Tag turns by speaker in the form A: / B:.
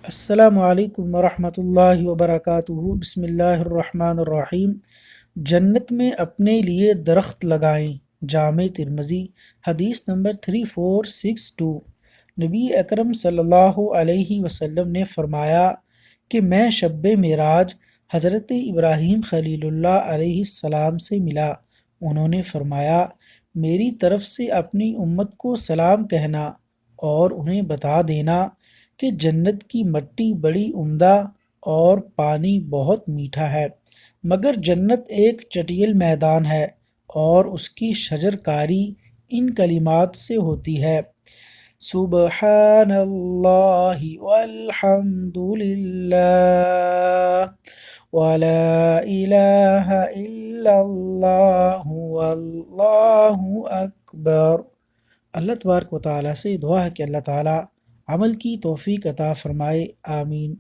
A: السلام علیکم ورحمۃ اللہ وبرکاتہ۔ بسم اللہ الرحمن الرحیم۔ جنت میں اپنے لیے درخت لگائیں۔ جامع ترمذی حدیث نمبر 3462۔ نبی اکرم صلی اللہ علیہ وسلم نے فرمایا کہ میں شب معراج حضرت ابراہیم خلیل اللہ علیہ السلام سے ملا۔ انہوں نے فرمایا میری طرف سے اپنی امت کو سلام کہنا اور انہیں بتا دینا کہ جنت کی مٹی بڑی عمدہ اور پانی بہت میٹھا ہے، مگر جنت ایک چٹیل میدان ہے اور اس کی شجر کاری ان کلمات سے ہوتی ہے: سبحان اللہ والحمد للہ ولا الہ الا اللہ واللہ اکبر۔ اللہ تبارک و تعالیٰ سے دعا ہے کہ اللہ تعالیٰ عمل کی توفیق عطا فرمائے، آمین۔